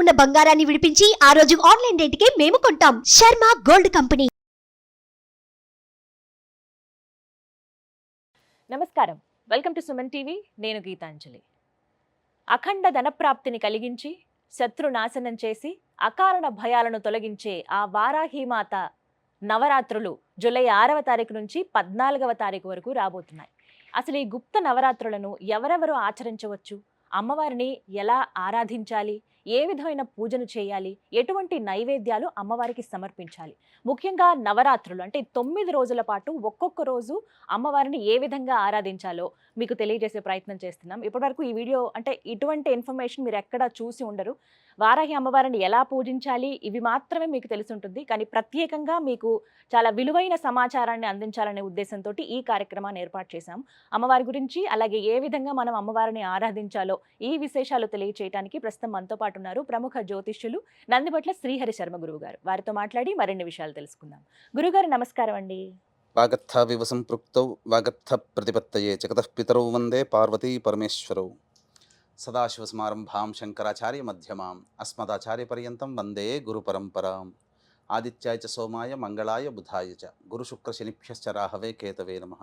ఉన్న బంగారాన్ని విడిపించి ఆ రోజు ఆన్లైన్ రేటుకే మేము కొంటాం. Sharma gold company. నమస్కారం, వెల్కమ్ టు సుమన్ టీవీ. నేను గీతాంజలి. అఖండ ధనప్రాప్తిని కలిగించి శత్రు నాశనం చేసి అకారణ భయాలను తొలగించే ఆ వారాహిమాత నవరాత్రులు జూలై 6వ తారీఖు నుంచి 14వ తారీఖు వరకు రాబోతున్నాయి. అసలు ఈ గుప్త నవరాత్రులను ఎవరెవరు ఆచరించవచ్చు, అమ్మవారిని ఎలా ఆరాధించాలి, ఏ విధమైన పూజను చేయాలి, ఎటువంటి నైవేద్యాలు అమ్మవారికి సమర్పించాలి, ముఖ్యంగా నవరాత్రులు అంటే 9 రోజుల పాటు ఒక్కొక్క రోజు అమ్మవారిని ఏ విధంగా ఆరాధించాలో మీకు తెలియజేసే ప్రయత్నం చేస్తున్నాం. ఇప్పటివరకు ఈ వీడియో అంటే ఇటువంటి ఇన్ఫర్మేషన్ మీరు ఎక్కడా చూసి ఉండరు. వారాహి అమ్మవారిని ఎలా పూజించాలి ఇవి మాత్రమే మీకు తెలిసి ఉంటుంది. కానీ ప్రత్యేకంగా మీకు చాలా విలువైన సమాచారాన్ని అందించాలనే ఉద్దేశంతో ఈ కార్యక్రమాన్ని ఏర్పాటు చేశాం. అమ్మవారి గురించి అలాగే ఏ విధంగా మనం అమ్మవారిని ఆరాధించాలో ఈ విశేషాలు తెలియచేయడానికి ప్రస్తుతం మనతో పాటు ఉన్నారు ప్రముఖ జ్యోతిష్యులు నందిబట్ల శ్రీహరి శర్మ గురువు గారు. వారితో మాట్లాడి మరిన్ని విషయాలు తెలుసుకుందాం. గురుగారు నమస్కారం అండి. వాగర్థ వివసం పృక్తౌ వాగర్థ ప్రతిపత్తయే జగతః పితరౌ వందే పార్వతీ పరమేశ్వరౌ. సదాశివసమారంభాం శంకరాచార్య మధ్యమాం అస్మదాచార్య పర్యంతం వందే గురు పరంపరాం. ఆదిత్యాయ చ సోమాయ మంగళాయ బుధాయ చ గురు శుక్ర శనిభ్యశ్చ రాహవే కేతవే నమః.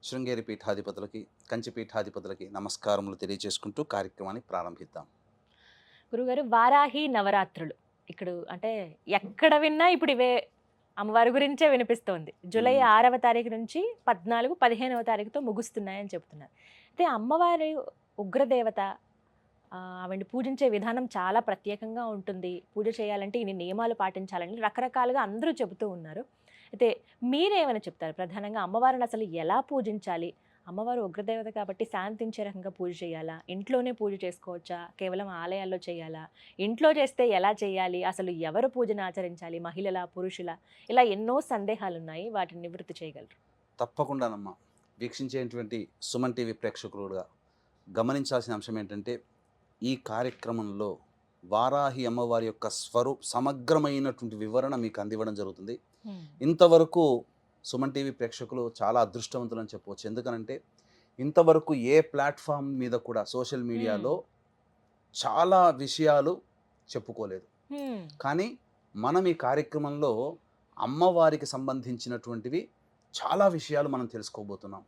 శృంగేరి పీఠాధిపతులకి కంచి పీఠాధిపతులకి నమస్కారములు తెలియజేసుకుంటూ కార్యక్రమాన్ని ప్రారంభిద్దాం. గురుగారు, వారాహి నవరాత్రులు ఇక్కడ అంటే ఎక్కడ విన్నా ఇప్పుడు ఇవే అమ్మవారి గురించే వినిపిస్తోంది. జూలై 6వ తారీఖు నుంచి 14, 15వ తారీఖుతో ముగుస్తున్నాయని చెప్తున్నారు. అయితే అమ్మవారి ఉగ్రదేవత, ఆవిడ్ని పూజించే విధానం చాలా ప్రత్యేకంగా ఉంటుంది. పూజ చేయాలంటే ఇన్ని నియమాలు పాటించాలని రకరకాలుగా అందరూ చెబుతూ ఉన్నారు. అయితే మీరేమైనా చెప్తారు? ప్రధానంగా అమ్మవారిని అసలు ఎలా పూజించాలి? అమ్మవారు ఉగ్రదేవత కాబట్టి శాంతించే రకంగా పూజ చేయాలా, ఇంట్లోనే పూజ చేసుకోవచ్చా, కేవలం ఆలయాల్లో చేయాలా, ఇంట్లో చేస్తే ఎలా చేయాలి, అసలు ఎవరు పూజను ఆచరించాలి, మహిళల పురుషుల, ఇలా ఎన్నో సందేహాలు ఉన్నాయి. వాటిని నివృత్తి చేయగలరు? తప్పకుండానమ్మా. వీక్షించేటువంటి సుమన్ టీవీ ప్రేక్షకులుగా గమనించాల్సిన అంశం ఏంటంటే, ఈ కార్యక్రమంలో వారాహి అమ్మవారి యొక్క సమగ్రమైనటువంటి వివరణ మీకు అందివ్వడం జరుగుతుంది. ఇంతవరకు సుమన్ టీవీ ప్రేక్షకులు చాలా అదృష్టవంతులని చెప్పవచ్చు. ఎందుకనంటే ఇంతవరకు ఏ ప్లాట్ఫామ్ మీద కూడా సోషల్ మీడియాలో చాలా విషయాలు చెప్పుకోలేదు. కానీ మనం ఈ కార్యక్రమంలో అమ్మవారికి సంబంధించినటువంటివి చాలా విషయాలు మనం తెలుసుకోబోతున్నాం.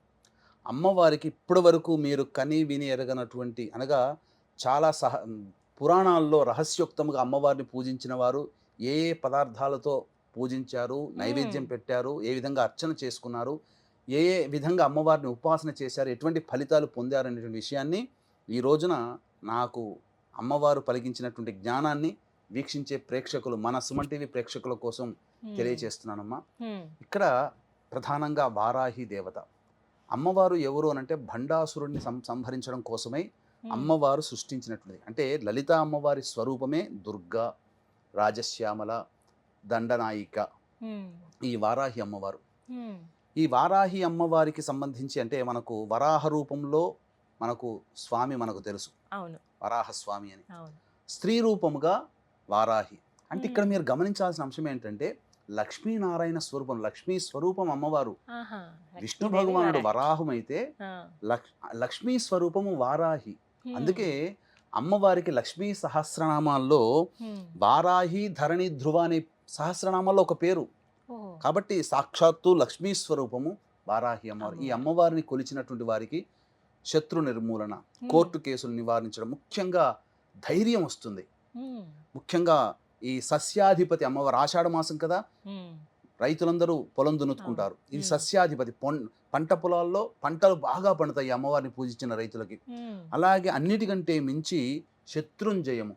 అమ్మవారికి ఇప్పటి వరకు మీరు కని విని ఎరగనటువంటి, అనగా చాలా పురాణాల్లో రహస్యోక్తముగా అమ్మవారిని పూజించిన వారు ఏ ఏ పదార్థాలతో పూజించారు, నైవేద్యం పెట్టారు, ఏ విధంగా అర్చన చేసుకున్నారు, ఏ ఏ విధంగా అమ్మవారిని ఉపాసన చేశారు, ఎటువంటి ఫలితాలు పొందారు అనేటువంటి విషయాన్ని ఈ రోజున నాకు అమ్మవారు పలికించినటువంటి జ్ఞానాన్ని వీక్షించే ప్రేక్షకులు, మన సుమన్ టీవీ ప్రేక్షకుల కోసం తెలియజేస్తున్నానమ్మా. ఇక్కడ ప్రధానంగా వారాహి దేవత అమ్మవారు ఎవరు అనంటే భండాసురుడిని సంహరించడం కోసమై అమ్మవారు సృష్టించినటువంటిది. అంటే లలిత అమ్మవారి స్వరూపమే దుర్గా, రాజశ్యామల, దండనాయిక ఈ వారాహి అమ్మవారు. ఈ వారాహి అమ్మవారికి సంబంధించి అంటే మనకు వరాహ రూపంలో మనకు స్వామి మనకు తెలుసు, వరాహ స్వామి అని. స్త్రీ రూపముగా వారాహి అంటే ఇక్కడ మీరు గమనించాల్సిన అంశం ఏంటంటే లక్ష్మీనారాయణ స్వరూపం, లక్ష్మీ స్వరూపం అమ్మవారు. విష్ణు భగవానుడు వరాహం అయితే లక్ష్మీ స్వరూపము వారాహి. అందుకే అమ్మవారికి లక్ష్మీ సహస్రనామాల్లో వారాహి, ధరణి, ధ్రువ అనే సహస్రనామాల్లో ఒక పేరు. కాబట్టి సాక్షాత్తు లక్ష్మీ స్వరూపము వారాహి అమ్మవారు. ఈ అమ్మవారిని కొలిచినటువంటి వారికి శత్రు నిర్మూలన, కోర్టు కేసులు నివారించడం, ముఖ్యంగా ధైర్యం వస్తుంది. ముఖ్యంగా ఈ సస్యాధిపతి అమ్మవారు, ఆషాఢ మాసం కదా, రైతులందరూ పొలం దున్నుకుంటారు. ఇది సస్యాధిపతి, పంట పొలాల్లో పంటలు బాగా పండుతాయి అమ్మవారిని పూజించిన రైతులకి. అలాగే అన్నిటికంటే మించి శత్రుంజయము.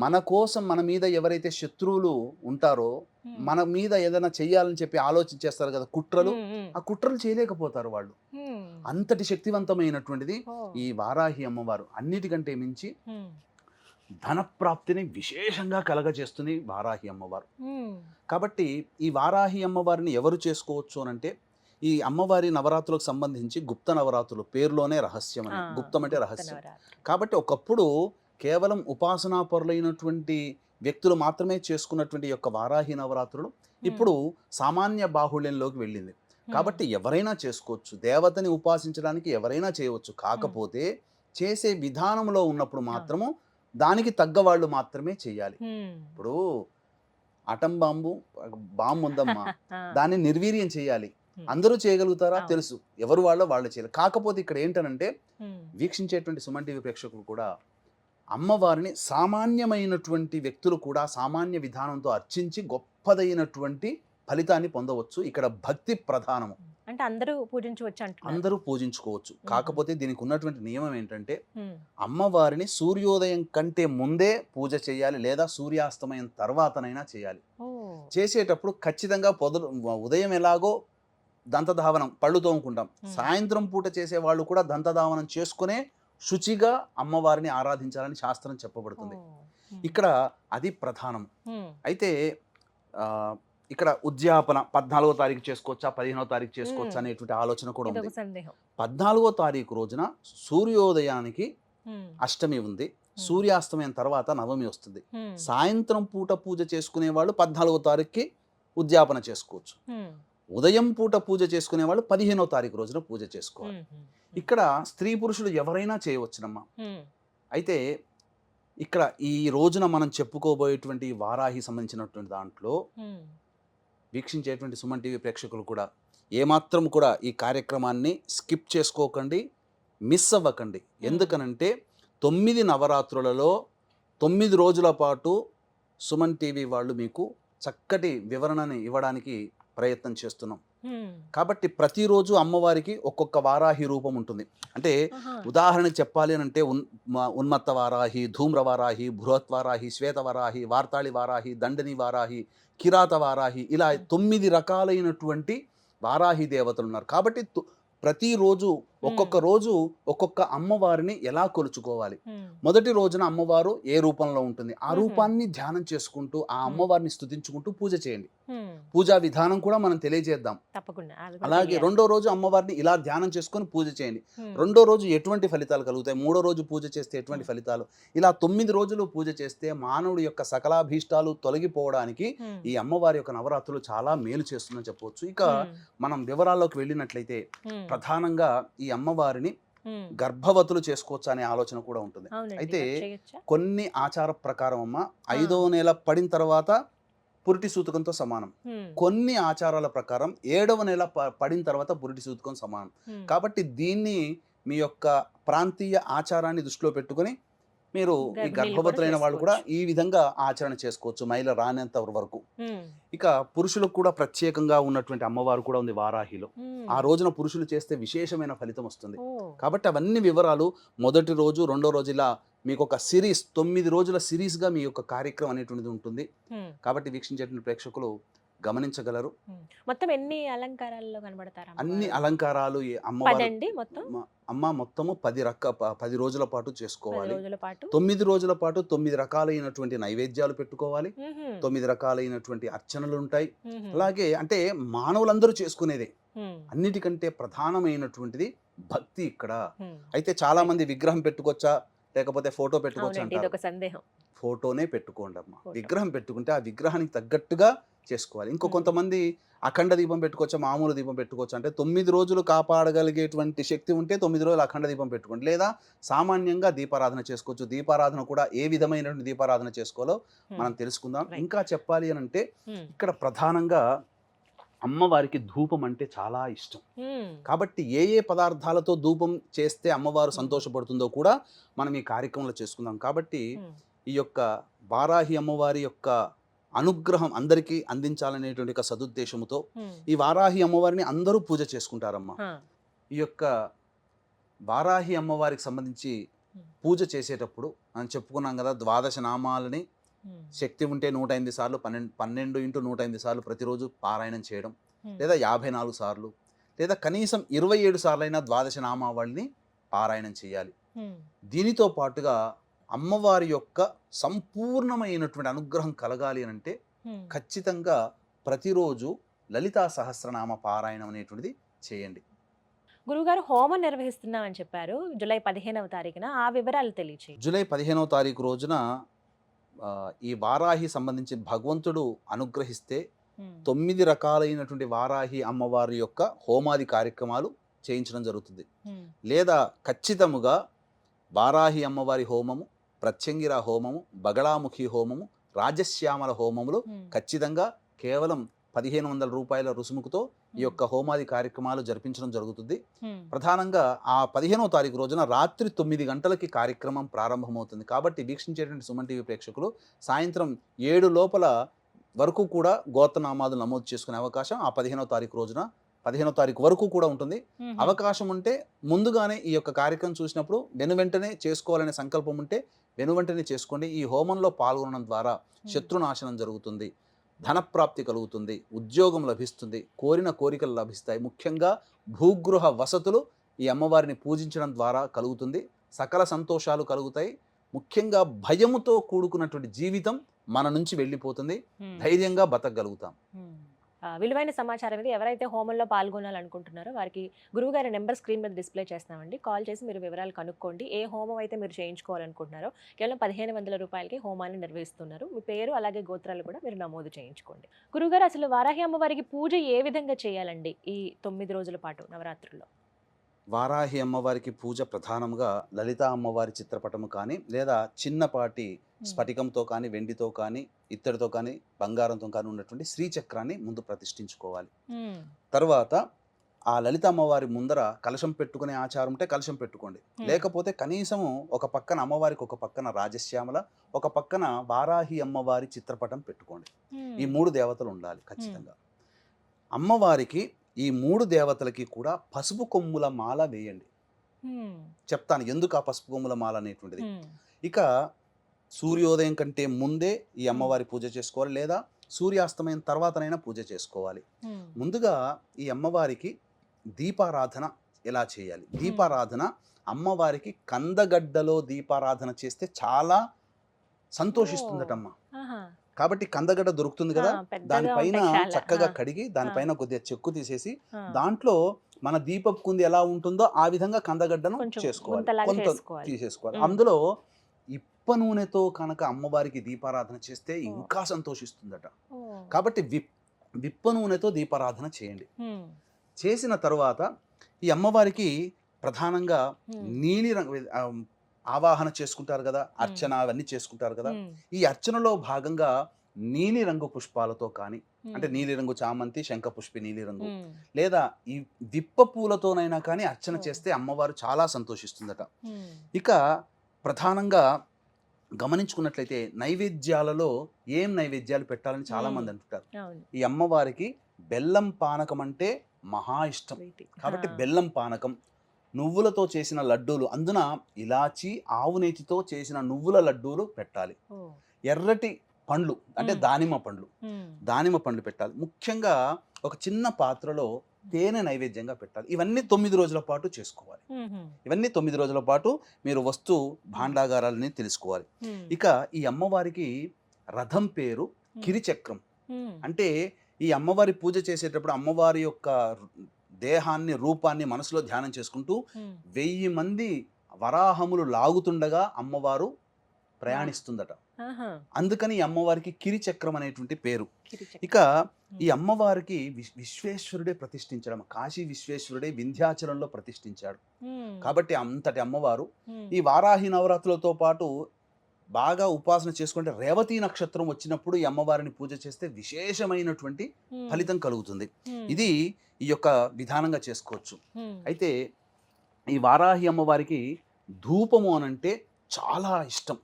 మన కోసం మన మీద ఎవరైతే శత్రువులు ఉంటారో, మన మీద ఏదైనా చెయ్యాలని చెప్పి ఆలోచించేస్తారు కదా, కుట్రలు, ఆ కుట్రలు చేయలేకపోతారు వాళ్ళు. అంతటి శక్తివంతమైనటువంటిది ఈ వారాహి అమ్మవారు. అన్నిటికంటే మించి ధనప్రాప్తిని విశేషంగా కలగజేస్తుంది వారాహి అమ్మవారు. కాబట్టి ఈ వారాహి అమ్మవారిని ఎవరు చేసుకోవచ్చు అనంటే, ఈ అమ్మవారి నవరాత్రులకు సంబంధించి గుప్త నవరాత్రులు పేరులోనే రహస్యం అని, గుప్తం అంటే రహస్యం. కాబట్టి ఒకప్పుడు కేవలం ఉపాసనాపరులైనటువంటి వ్యక్తులు మాత్రమే చేసుకున్నటువంటి యొక్క వారాహి నవరాత్రులు ఇప్పుడు సామాన్య బాహుళ్యంలోకి వెళ్ళింది. కాబట్టి ఎవరైనా చేసుకోవచ్చు, దేవతని ఉపాసించడానికి ఎవరైనా చేయవచ్చు. కాకపోతే చేసే విధానంలో ఉన్నప్పుడు మాత్రము దానికి తగ్గ వాళ్ళు మాత్రమే చేయాలి. ఇప్పుడు అటం బాంబు ఉందమ్మా, దాన్ని నిర్వీర్యం చేయాలి. అందరూ చేయగలుగుతారా? అవును. తెలుసు. ఎవరు వాళ్ళు చేయాలి. కాకపోతే ఇక్కడ ఏంటనంటే వీక్షించేటువంటి సుమన్ టీవీ ప్రేక్షకులు కూడా అమ్మవారిని సామాన్యమైనటువంటి వ్యక్తులు కూడా సామాన్య విధానంతో అర్చించి గొప్పదైనటువంటి ఫలితాన్ని పొందవచ్చు. ఇక్కడ భక్తి ప్రధానము. అంటే అందరూ పూజించవచ్చు అంటున్నారు. అందరూ పూజించుకోవచ్చు. కాకపోతే దీనికి ఉన్నటువంటి నియమం ఏంటంటే అమ్మవారిని సూర్యోదయం కంటే ముందే పూజ చేయాలి, లేదా సూర్యాస్తమయం తర్వాతనైనా చేయాలి. చేసేటప్పుడు ఖచ్చితంగా ఉదయం ఎలాగో దంతధావనం పళ్ళు తోముకుంటాం, సాయంత్రం పూట చేసే వాళ్ళు కూడా దంతధావనం చేసుకునే శుచిగా అమ్మవారిని ఆరాధించాలని శాస్త్రం చెప్పబడుతుంది. ఇక్కడ అది ప్రధానం. అయితే ఇక్కడ ఉద్యాపన 14వ తారీఖు చేసుకోవచ్చా, 15వ తారీఖు చేసుకోవచ్చా అనేటువంటి ఆలోచన కూడా ఉంది. 14వ తారీఖు రోజున సూర్యోదయానికి అష్టమి ఉంది, సూర్యాస్తమయం తర్వాత నవమి వస్తుంది. సాయంత్రం పూట పూజ చేసుకునే వాళ్ళు 14వ తారీఖుకి ఉద్యాపన చేసుకోవచ్చు. ఉదయం పూట పూజ చేసుకునే వాళ్ళు 15వ తారీఖు రోజున పూజ చేసుకోవాలి. ఇక్కడ స్త్రీ పురుషులు ఎవరైనా చేయవచ్చునమ్మా. అయితే ఇక్కడ ఈ రోజున మనం చెప్పుకోబోయేటువంటి వారాహి సంబంధించినటువంటి దాంట్లో వీక్షించేటువంటి సుమన్ టీవీ ప్రేక్షకులు కూడా ఏమాత్రం కూడా ఈ కార్యక్రమాన్ని స్కిప్ చేసుకోకండి, మిస్ అవ్వకండి. ఎందుకనంటే 9 నవరాత్రులలో 9 రోజుల పాటు సుమన్ టీవీ వాళ్ళు మీకు చక్కటి వివరణని ఇవ్వడానికి ప్రయత్నం చేస్తున్నాం. కాబట్టి ప్రతిరోజు అమ్మవారికి ఒక్కొక్క వారాహి రూపం ఉంటుంది. అంటే ఉదాహరణకు చెప్పాలి అని అంటే ఉన్మత్త వారాహి, ధూమ్ర వారాహి, బృహత్ వారాహి, శ్వేత వారాహి, వార్తాళి వారాహి, దండని వారాహి, కిరాత వారాహి, ఇలా 9 రకాలైనటువంటి వారాహి దేవతలు ఉన్నారు. కాబట్టి ప్రతిరోజు ఒక్కొక్క రోజు ఒక్కొక్క అమ్మవారిని ఎలా కొలుచుకోవాలి. మొదటి రోజున అమ్మవారు ఏ రూపంలో ఉంటుంది, ఆ రూపాన్ని ధ్యానం చేసుకుంటూ ఆ అమ్మవారిని స్తుతించుకుంటూ పూజ చేయండి. పూజా విధానం కూడా మనం తెలియజేద్దాం. అలాగే రెండో రోజు అమ్మవారిని ఇలా ధ్యానం చేసుకొని పూజ చేయండి. రెండో రోజు ఎటువంటి ఫలితాలు కలుగుతాయి, మూడో రోజు పూజ చేస్తే ఎటువంటి ఫలితాలు, ఇలా 9 రోజులు పూజ చేస్తే మానవుడి యొక్క సకలాభీష్టాలు తొలగిపోవడానికి ఈ అమ్మవారి యొక్క నవరాత్రులు చాలా మేలు చేస్తుందని చెప్పవచ్చు. ఇక మనం వివరాల్లోకి వెళ్ళినట్లయితే ప్రధానంగా ఈ అమ్మవారిని గర్భవతులు చేసుకోవచ్చు అనే ఆలోచన కూడా ఉంటుంది. అయితే కొన్ని ఆచార ప్రకారం అమ్మ 5వ నెల పడిన తర్వాత పురిటి సూతకంతో సమానం. కొన్ని ఆచారాల ప్రకారం 7వ నెల పడిన తర్వాత పురిటి సూతకం సమానం. కాబట్టి దీన్ని మీ యొక్క ప్రాంతీయ ఆచారాన్ని దృష్టిలో పెట్టుకొని మీరు ఈ గర్భవతులైన వాళ్ళు కూడా ఈ విధంగా ఆచరణ చేసుకోవచ్చు మహిళ రానంత వరకు. ఇక పురుషులకు కూడా ప్రత్యేకంగా ఉన్నటువంటి అమ్మవారు కూడా ఉంది వారాహిలో. ఆ రోజున పురుషులు చేస్తే విశేషమైన ఫలితం వస్తుంది. కాబట్టి అవన్నీ వివరాలు మొదటి రోజు రెండో రోజు ఇలా మీకు ఒక సిరీస్ 9 రోజుల సిరీస్గా మీ యొక్క కార్యక్రమం అనేటువంటిది ఉంటుంది. కాబట్టి వీక్షించేటువంటి ప్రేక్షకులు గమనించగలరు. మొత్తం ఎన్ని అలంకారాల్లో కనబడతారు? అన్ని అలంకారాలు మొత్తము 10 రోజుల పాటు చేసుకోవాలి. 9 రోజుల పాటు 9 రకాలైనటువంటి నైవేద్యాలు పెట్టుకోవాలి. 9 రకాలైనటువంటి అర్చనలు ఉంటాయి. అలాగే అంటే మానవులందరూ చేసుకునేదే. అన్నిటికంటే ప్రధానమైనటువంటిది భక్తి ఇక్కడ. అయితే చాలా మంది విగ్రహం పెట్టుకోవచ్చా లేకపోతే ఫోటో పెట్టుకోవచ్చా అంటారు. ఫోటోనే పెట్టుకోండి అమ్మా. విగ్రహం పెట్టుకుంటే ఆ విగ్రహానికి తగ్గట్టుగా చేసుకోవాలి. ఇంకో కొంతమంది అఖండ దీపం పెట్టుకోవచ్చా, మామూలు దీపం పెట్టుకోవచ్చా అంటే 9 రోజులు కాపాడగలిగేటువంటి శక్తి ఉంటే 9 రోజులు అఖండ దీపం పెట్టుకోండి, లేదా సామాన్యంగా దీపారాధన చేసుకోవచ్చు. దీపారాధన కూడా ఏ విధమైనటువంటి దీపారాధన చేసుకోవాలో మనం తెలుసుకుందాం. ఇంకా చెప్పాలి అని అంటే ఇక్కడ ప్రధానంగా అమ్మవారికి ధూపం అంటే చాలా ఇష్టం. కాబట్టి ఏ పదార్థాలతో ధూపం చేస్తే అమ్మవారు సంతోషపడుతుందో కూడా మనం ఈ కార్యక్రమంలో చేసుకుందాం. కాబట్టి ఈ యొక్క వారాహి అమ్మవారి యొక్క అనుగ్రహం అందరికీ అందించాలనేటువంటి ఒక సదుద్దేశంతో ఈ వారాహి అమ్మవారిని అందరూ పూజ చేసుకుంటారమ్మా. ఈ యొక్క వారాహి అమ్మవారికి సంబంధించి పూజ చేసేటప్పుడు మనం చెప్పుకున్నాం కదా, 12 నామాలని శక్తి ఉంటే 108 సార్లు 12 × 108 సార్లు ప్రతిరోజు పారాయణం చేయడం, లేదా 54 సార్లు, లేదా కనీసం 27 సార్లైనా 12 నామావళిని పారాయణం చేయాలి. దీనితో పాటుగా అమ్మవారి యొక్క సంపూర్ణమైనటువంటి అనుగ్రహం కలగాలి అని అంటే ఖచ్చితంగా ప్రతిరోజు లలితా సహస్రనామ పారాయణం అనేటువంటిది చేయండి. గురుగారు హోమం నిర్వహిస్తున్నామని చెప్పారు జూలై 15వ తారీఖున, ఆ వివరాలు తెలియచేయండి. జూలై 15వ తారీఖు రోజున ఈ వారాహి సంబంధించి భగవంతుడు అనుగ్రహిస్తే 9 రకాలైనటువంటి వారాహి అమ్మవారి యొక్క హోమాది కార్యక్రమాలు చేయించడం జరుగుతుంది. లేదా ఖచ్చితముగా వారాహి అమ్మవారి హోమము, ప్రత్యంగిర హోమము, బగళాముఖి హోమము, రాజశ్యామల హోమములు ఖచ్చితంగా కేవలం 1500 రూపాయల రుసుముకుతో ఈ యొక్క హోమాది కార్యక్రమాలు జరిపించడం జరుగుతుంది. ప్రధానంగా ఆ 15వ తారీఖు రోజున రాత్రి 9 గంటలకి కార్యక్రమం ప్రారంభమవుతుంది. కాబట్టి వీక్షించేటువంటి సుమన్ టీవీ ప్రేక్షకులు సాయంత్రం 7 లోపల వరకు కూడా గోత్రనామాలు నమోదు చేసుకునే అవకాశం ఆ 15వ తారీఖు రోజున 15వ తారీఖు వరకు కూడా ఉంటుంది. అవకాశం ఉంటే ముందుగానే ఈ యొక్క కార్యక్రమం చూసినప్పుడు వెనువెంటనే చేసుకోవాలనే సంకల్పం ఉంటే వెనువెంటనే చేసుకోండి. ఈ హోమంలో పాల్గొనడం ద్వారా శత్రునాశనం జరుగుతుంది, ధనప్రాప్తి కలుగుతుంది, ఉద్యోగం లభిస్తుంది, కోరిన కోరికలు లభిస్తాయి. ముఖ్యంగా భూగృహ వసతులు ఈ అమ్మవారిని పూజించడం ద్వారా కలుగుతుంది. సకల సంతోషాలు కలుగుతాయి. ముఖ్యంగా భయముతో కూడుకున్నటువంటి జీవితం మన నుంచి వెళ్ళిపోతుంది. ధైర్యంగా బతకగలుగుతాం. విలువైన సమాచారం ఇది. ఎవరైతే హోమంలో పాల్గొనాలనుకుంటున్నారో వారికి గురువుగారి నెంబర్ స్క్రీన్ మీద డిస్ప్లే చేస్తామండి. కాల్ చేసి మీరు వివరాలు కనుక్కోండి. ఏ హోమం అయితే మీరు చేయించుకోవాలనుకుంటున్నారో కేవలం 1500 రూపాయలకి హోమాన్ని నిర్వహిస్తున్నారు. మీ పేరు అలాగే గోత్రాలు కూడా మీరు నమోదు చేయించుకోండి. గురువుగారు, అసలు వారాహి అమ్మవారికి పూజ ఏ విధంగా చేయాలండి ఈ 9 రోజుల పాటు నవరాత్రుల్లో? వారాహి అమ్మవారికి పూజ ప్రధానంగా లలితా అమ్మవారి చిత్రపటము కానీ లేదా చిన్నపాటి స్ఫటికంతో కానీ వెండితో కానీ ఇత్తడితో కానీ బంగారంతో కానీ ఉన్నటువంటి శ్రీచక్రాన్ని ముందు ప్రతిష్ఠించుకోవాలి. తర్వాత ఆ లలిత అమ్మవారి ముందర కలశం పెట్టుకునే ఆచారం ఉంటే కలశం పెట్టుకోండి. లేకపోతే కనీసము ఒక పక్కన అమ్మవారికి ఒక పక్కన రాజశ్యామల, ఒక పక్కన వారాహి అమ్మవారి చిత్రపటం పెట్టుకోండి. ఈ 3 దేవతలు ఉండాలి ఖచ్చితంగా. అమ్మవారికి ఈ 3 దేవతలకి కూడా పసుపు కొమ్ముల మాల వేయండి. చెప్తాను ఎందుకు ఆ పసుపు కొమ్ముల మాల అనేటువంటిది. ఇక సూర్యోదయం కంటే ముందే ఈ అమ్మవారి పూజ చేసుకోవాలి, లేదా సూర్యాస్తమయం తర్వాతనైనా పూజ చేసుకోవాలి. ముందుగా ఈ అమ్మవారికి దీపారాధన ఎలా చేయాలి? దీపారాధన అమ్మవారికి కందగడ్డలో దీపారాధన చేస్తే చాలా సంతోషిస్తుందటమ్మ. కాబట్టి కందగడ్డ దొరుకుతుంది కదా, దానిపైన చక్కగా కడిగి దానిపైన కొద్దిగా చెక్కు తీసేసి దాంట్లో మన దీపపు కుంది ఎలా ఉంటుందో ఆ విధంగా కందగడ్డను చేసుకోవాలి, కొంత తీసేసుకోవాలి. అందులో ఇప్ప నూనెతో కనుక అమ్మవారికి దీపారాధన చేస్తే ఇంకా సంతోషిస్తుందట. కాబట్టి విప్ప నూనెతో దీపారాధన చేయండి. చేసిన తర్వాత ఈ అమ్మవారికి ప్రధానంగా నీలి రంగు ఆవాహన చేసుకుంటారు కదా, అర్చన అవన్నీ చేసుకుంటారు కదా. ఈ అర్చనలో భాగంగా నీలి రంగు పుష్పాలతో కానీ, అంటే నీలి రంగు చామంతి, శంఖపుష్పి నీలి రంగు, లేదా ఈ విప్ప పూలతోనైనా కానీ అర్చన చేస్తే అమ్మవారు చాలా సంతోషిస్తుందట. ఇక ప్రధానంగా గమనించుకున్నట్లయితే నైవేద్యాలలో ఏం నైవేద్యాలు పెట్టాలని చాలా మంది అంటుంటారు. ఈ అమ్మవారికి బెల్లం పానకం అంటే మహా ఇష్టం. కాబట్టి బెల్లం పానకం, నువ్వులతో చేసిన లడ్డూలు, అందున ఇలాచి ఆవు నేతితో చేసిన నువ్వుల లడ్డూలు పెట్టాలి. ఎర్రటి పండ్లు అంటే దానిమ్మ పండ్లు పెట్టాలి. ముఖ్యంగా ఒక చిన్న పాత్రలో తేనె నైవేద్యంగా పెట్టాలి. ఇవన్నీ 9 రోజుల పాటు చేసుకోవాలి. ఇవన్నీ 9 రోజుల పాటు మీరు వస్తు భాండాగారాలని తెలుసుకోవాలి. ఇక ఈ అమ్మవారికి రథం పేరు కిరిచక్రం. అంటే ఈ అమ్మవారి పూజ చేసేటప్పుడు అమ్మవారి యొక్క దేహాన్ని, రూపాన్ని మనసులో ధ్యానం చేసుకుంటూ 1000 మంది వరాహములు లాగుతుండగా అమ్మవారు ప్రయాణిస్తుందట. అందుకని ఈ అమ్మవారికి కిరిచక్రం అనేటువంటి పేరు. ఇక ఈ అమ్మవారికి విశ్వేశ్వరుడే ప్రతిష్ఠించడం, కాశీ విశ్వేశ్వరుడే వింధ్యాచలంలో ప్రతిష్ఠించాడు. కాబట్టి అంతటి అమ్మవారు ఈ వారాహి నవరాత్రులతో పాటు బాగా ఉపాసన చేసుకుంటే రేవతి నక్షత్రం వచ్చినప్పుడు ఈ అమ్మవారిని పూజ చేస్తే విశేషమైనటువంటి ఫలితం కలుగుతుంది. ఇది ఈ యొక్క విధానంగా చేసుకోవచ్చు. అయితే ఈ వారాహి అమ్మవారికి ధూపము అనంటే చాలా ఇష్టం.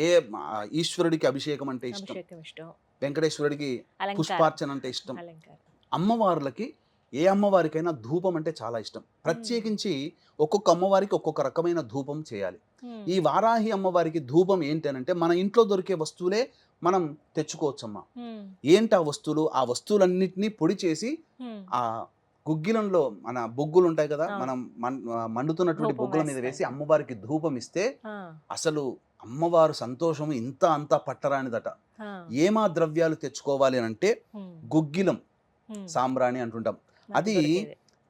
ఏ ఈశ్వరుడికి అభిషేకం అంటే ఇష్టం, వెంకటేశ్వరుడికి పుష్పార్చన అంటే ఇష్టం. అమ్మవార్లకి ఏ అమ్మవారికైనా ధూపం అంటే చాలా ఇష్టం. ప్రత్యేకించి ఒక్కొక్క అమ్మవారికి ఒక్కొక్క రకమైన ధూపం చేయాలి. ఈ వారాహి అమ్మవారికి ధూపం ఏంటి అంటే మన ఇంట్లో దొరికే వస్తువులే మనం తెచ్చుకోవచ్చమ్మా. ఏంటి ఆ వస్తువులు? ఆ వస్తువులన్నిటినీ పొడి చేసి ఆ గుగ్గిలంలో మన బొగ్గులు ఉంటాయి కదా, మనం మండుతున్నటువంటి బొగ్గుల మీద వేసి అమ్మవారికి ధూపం ఇస్తే అసలు అమ్మవారు సంతోషం ఇంత అంతా పట్టరానిదట. ఏమా ద్రవ్యాలు తెచ్చుకోవాలి అని అంటే గుగ్గిలం, సాంబ్రాణి అంటుంటాం. అది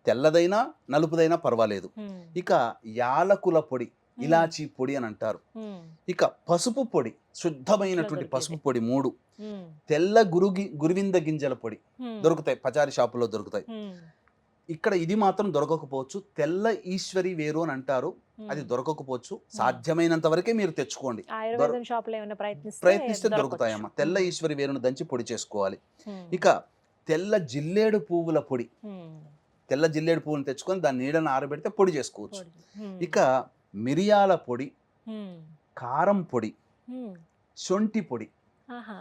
తెల్లదైనా నలుపుదైనా పర్వాలేదు. ఇక యాలకుల పొడి, ఇలాచీ పొడి అని అంటారు. ఇక పసుపు పొడి, శుద్ధమైనటువంటి పసుపు పొడి 3, తెల్ల గురువింద గింజల పొడి దొరుకుతాయి, పచారి షాపులో దొరుకుతాయి. ఇక్కడ ఇది మాత్రం దొరకకపోవచ్చు. తెల్ల ఈశ్వరి వేరు అని అంటారు, అది దొరకకపోవచ్చు. సాధ్యమైనంత వరకే మీరు తెచ్చుకోండి. ఆయుర్వేదం షాపులో ఏమైనా ప్రయత్నిస్తే దొరుకుతాయమ్మా. తెల్ల ఈశ్వరి వేరును దంచి పొడి చేసుకోవాలి. ఇక తెల్ల జిల్లేడు పువ్వుల పొడి, తెల్ల జిల్లేడు పువ్వును తెచ్చుకొని దాన్ని నీడను ఆరబెడితే పొడి చేసుకోవచ్చు. ఇక మిరియాల పొడి, కారం పొడి, శొంఠి పొడి,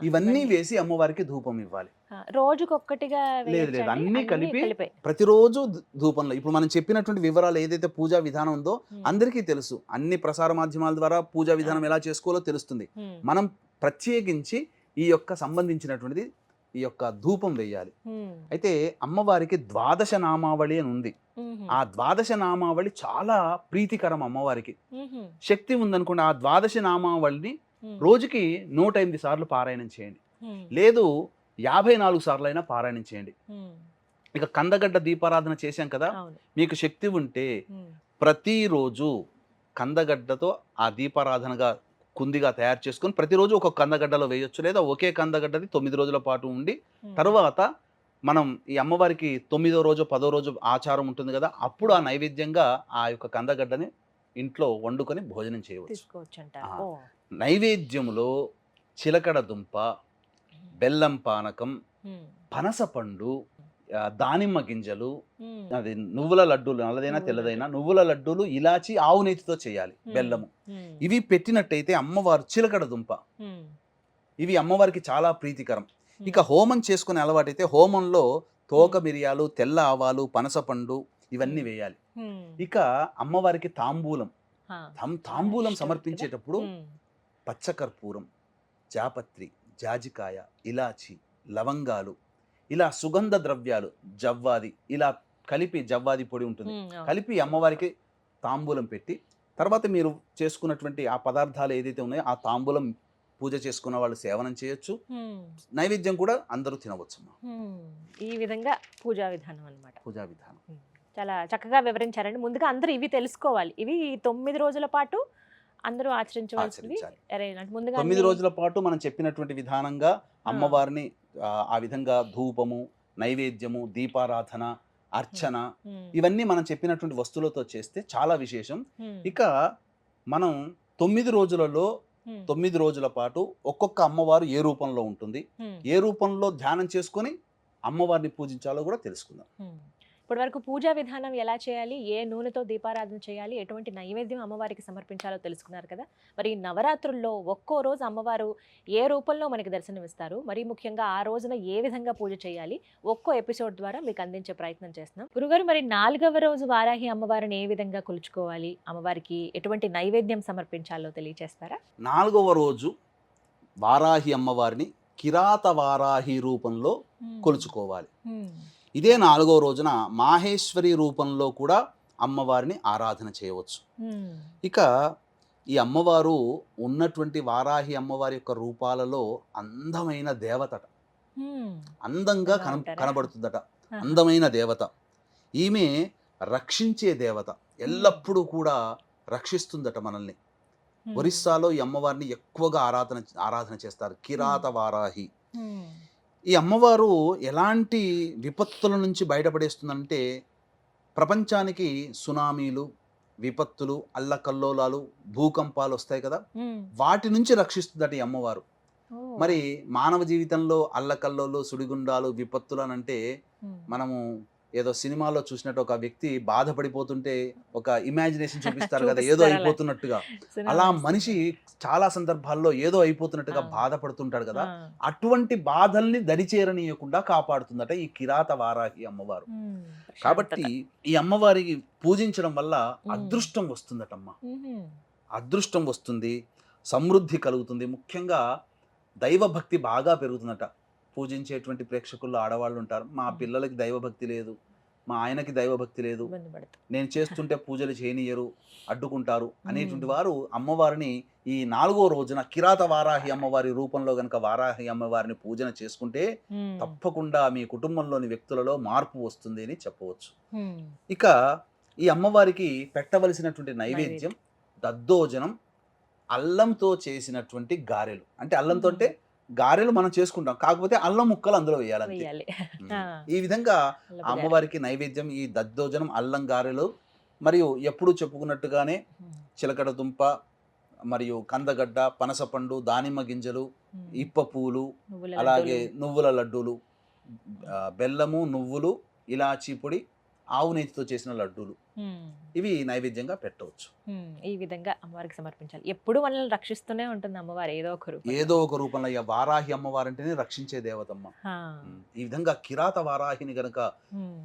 ఇవన్నీ వేసి అమ్మవారికి ధూపం ఇవ్వాలి. రోజుకొక్కటిగా లేదు అన్ని కలిపి ప్రతిరోజు ధూపంలో. ఇప్పుడు మనం చెప్పినటువంటి వివరాలు ఏదైతే పూజా విధానం ఉందో అందరికీ తెలుసు. అన్ని ప్రసార మాధ్యమాల ద్వారా పూజా విధానం ఎలా చేసుకోవాలో తెలుస్తుంది. మనం ప్రత్యేకించి ఈ యొక్క సంబంధించినటువంటిది ఈ యొక్క ధూపం వేయాలి. అయితే అమ్మవారికి ద్వాదశ నామావళి అని ఉంది. ఆ ద్వాదశ నామావళి చాలా ప్రీతికరం అమ్మవారికి. శక్తి ఉందనుకోండి, ఆ ద్వాదశ నామావళిని రోజుకి 108 సార్లు పారాయణం చేయండి, లేదు 54 సార్లు అయినా పారాయణం చేయండి. ఇక కందగడ్డ దీపారాధన చేశాం కదా, మీకు శక్తి ఉంటే ప్రతిరోజు కందగడ్డతో ఆ దీపారాధనగా కుందిగా తయారు చేసుకొని ప్రతిరోజు ఒక కందగడ్డలో వేయొచ్చు, లేదా ఒకే కందగడ్డది 9 రోజుల పాటు ఉండి తర్వాత మనం ఈ అమ్మవారికి 9వ రోజు 10వ రోజు ఆచారం ఉంటుంది కదా, అప్పుడు ఆ నైవేద్యంగా ఆ యొక్క కందగడ్డని ఇంట్లో వండుకొని భోజనం చేయవచ్చు. నైవేద్యములో చిలకడ దుంప, బెల్లం పానకం, పనసపండు, దానిమ్మ గింజలు, అది నువ్వుల లడ్డూలు, నల్లదైనా తెల్లదైనా నువ్వుల లడ్డూలు, ఇలాచి, ఆవు నెయ్యితో చేయాలి, బెల్లము, ఇవి పెట్టినట్టయితే అమ్మవారు, చిలకడ దుంప, ఇవి అమ్మవారికి చాలా ప్రీతికరం. ఇక హోమం చేసుకునే అలవాటైతే హోమంలో తోక మిరియాలు, తెల్ల ఆవాలు, పనసపండు ఇవన్నీ వేయాలి. ఇక అమ్మవారికి తాంబూలం సమర్పించేటప్పుడు పచ్చకర్పూరం, జాపత్రి, జాజికాయ, ఇలాచి, లవంగాలు, ఇలా సుగంధ ద్రవ్యాలు, జవ్వాది, ఇలా కలిపి, జవ్వాది పొడి ఉంటుంది, కలిపి అమ్మవారికి తాంబూలం పెట్టి తర్వాత మీరు చేసుకున్నటువంటి ఆ పదార్థాలు ఏదైతే ఉన్నాయో ఆ తాంబూలం పూజ చేసుకున్న వాళ్ళు సేవనం చేయొచ్చు, నైవేద్యం కూడా అందరూ తినవచ్చు. ఈ విధంగా పూజా విధానం అన్నమాట. పూజా విధానం చాలా చక్కగా వివరించారండి. ముందుగా అందరూ ఇవి తెలుసుకోవాలి. ఇవి 9 రోజుల పాటు అందరూ ఆచరించవలసింది. 9 రోజుల పాటు మనం చెప్పినటువంటి విధానంగా అమ్మవారిని ఆ విధంగా ధూపము, నైవేద్యము, దీపారాధన, అర్చన, ఇవన్నీ మనం చెప్పినటువంటి వస్తువులతో చేస్తే చాలా విశేషం. ఇక మనం 9 రోజులలో 9 రోజుల పాటు ఒక్కొక్క అమ్మవారు ఏ రూపంలో ఉంటుంది, ఏ రూపంలో ధ్యానం చేసుకొని అమ్మవారిని పూజించాలో కూడా తెలుసుకుందాం. ఇప్పటి వరకు పూజా విధానం ఎలా చేయాలి, ఏ నూనెతో దీపారాధన చేయాలి, ఎటువంటి నైవేద్యం అమ్మవారికి సమర్పించాలో తెలుసుకున్నారు కదా. మరి నవరాత్రుల్లో ఒక్కో రోజు అమ్మవారు ఏ రూపంలో మనకి దర్శనమిస్తారు, మరి ముఖ్యంగా ఆ రోజున ఏ విధంగా పూజ చేయాలి, ఒక్కో ఎపిసోడ్ ద్వారా మీకు అందించే ప్రయత్నం చేస్తున్నాం. గురుగారు, మరి 4వ రోజు వారాహి అమ్మవారిని ఏ విధంగా కొలుచుకోవాలి, అమ్మవారికి ఎటువంటి నైవేద్యం సమర్పించాలో తెలియజేస్తారా? 4వ రోజు వారాహి అమ్మవారిని కిరాత వారాహి రూపంలో కొలుచుకోవాలి. ఇదే 4వ రోజున మాహేశ్వరి రూపంలో కూడా అమ్మవారిని ఆరాధన చేయవచ్చు. ఇక ఈ అమ్మవారు ఉన్నటువంటి వారాహి అమ్మవారి యొక్క రూపాలలో అందమైన దేవతట, అందంగా కనబడుతుందట, అందమైన దేవత. ఈమె రక్షించే దేవత, ఎల్లప్పుడూ కూడా రక్షిస్తుందట మనల్ని. ఒరిస్సాలో ఈ అమ్మవారిని ఎక్కువగా ఆరాధన చేస్తారు, కిరాత వారాహి. ఈ అమ్మవారు ఎలాంటి విపత్తుల నుంచి బయటపడేస్తుందంటే, ప్రపంచానికి సునామీలు, విపత్తులు, అల్లకల్లోలాలు, భూకంపాలు వస్తాయి కదా, వాటి నుంచి రక్షిస్తుందట ఈ అమ్మవారు. మరి మానవ జీవితంలో అల్లకల్లోలు, సుడిగుండాలు, విపత్తులు అని అంటే మనము ఏదో సినిమాలో చూసినట్టు ఒక వ్యక్తి బాధపడిపోతుంటే ఒక ఇమాజినేషన్ చూపిస్తారు కదా, ఏదో అయిపోతున్నట్టుగా. అలా మనిషి చాలా సందర్భాల్లో ఏదో అయిపోతున్నట్టుగా బాధపడుతుంటాడు కదా, అటువంటి బాధల్ని దరిచేరనీయకుండా కాపాడుతుందట ఈ కిరాత వారాహి అమ్మవారు. కాబట్టి ఈ అమ్మవారికి పూజించడం వల్ల అదృష్టం వస్తుందటమ్మా, అదృష్టం వస్తుంది, సమృద్ధి కలుగుతుంది, ముఖ్యంగా దైవభక్తి బాగా పెరుగుతుందట. పూజించేటువంటి ప్రేక్షకుల్లో ఆడవాళ్ళు ఉంటారు, మా పిల్లలకి దైవభక్తి లేదు, మా ఆయనకి దైవభక్తి లేదు, నేను చేస్తుంటే పూజలు చేయనియరు, అడ్డుకుంటారు అనేటువంటి వారు అమ్మవారిని ఈ 4వ రోజున కిరాత వారాహి అమ్మవారి రూపంలో గనక వారాహి అమ్మవారిని పూజన చేసుకుంటే తప్పకుండా మీ కుటుంబంలోని వ్యక్తులలో మార్పు వస్తుంది అని చెప్పవచ్చు. ఇక ఈ అమ్మవారికి పెట్టవలసినటువంటి నైవేద్యం దద్దోజనం, అల్లంతో చేసినటువంటి గారెలు. అంటే అల్లంతో అంటే గారెలు మనం చేసుకుంటాం, కాకపోతే అల్లం ముక్కలు అందులో వేయాలి అంతే. వేయాలి. ఉమ్. ఆ, ఈ విధంగా అల్లపు ఆ అమ్మవారికి నైవేద్యం ఈ దద్దోజనం అల్లం గారెలు, మరియు ఎప్పుడు చెప్పుకున్నట్టుగానే ఉమ్, చిలకడ దుంప, మరియు కందగడ్డ, పనసపండు, దానిమ్మ గింజలు, ఉమ్, ఇప్ప పూలు, నువ్వుల అలాగే లడ్డూలు. నువ్వుల లడ్డూలు, బెల్లము, నువ్వులు, ఇలాచీ పొడి, ఆవు నెయ్యితో చేసిన లడ్డూలు, ఉమ్, ఇవి నైవేద్యంగా పెట్టవచ్చు. ఈ విధంగా అమ్మవారికి సమర్పించాలి. ఎప్పుడు మనల్ని రక్షిస్తూనే ఉంటుంది అమ్మవారు ఏదో ఒక రూపంలో. ఏదో ఒక రూపంలో వారాహి అమ్మవారంటేనే రక్షించే దేవతమ్మ. ఆ, ఈ విధంగా కిరాత వారాహిని గనక ఉమ్,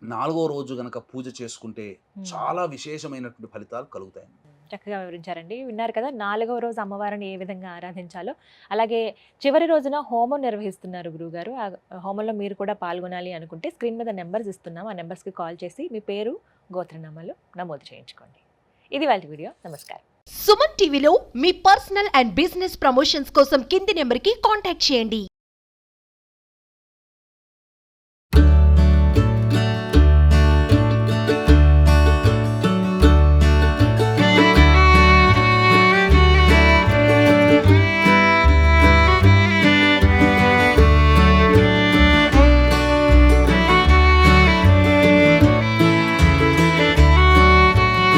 4వ రోజు గనక పూజ చేసుకుంటే ఉమ్. చాలా విశేషమైనటువంటి ఫలితాలు కలుగుతాయి. చక్కగా వివరించారండి. విన్నారు కదా 4వ రోజు అమ్మవారిని ఏ విధంగా ఆరాధించాలో. అలాగే చివరి రోజున హోమం నిర్వహిస్తున్నారు గురువుగారు. ఆ హోమంలో మీరు కూడా పాల్గొనాలి అనుకుంటే స్క్రీన్ మీద నెంబర్స్ ఇస్తున్నాం. ఆ నెంబర్స్కి కాల్ చేసి మీ పేరు, గోత్రనామాలు నమోదు చేయించుకోండి. ఇది వాళ్ళ వీడియో. నమస్కారం. సుమన్ టీవీలో మీ పర్సనల్ అండ్ బిజినెస్ ప్రమోషన్స్ కోసం కింది నెంబర్కి కాంటాక్ట్ చేయండి.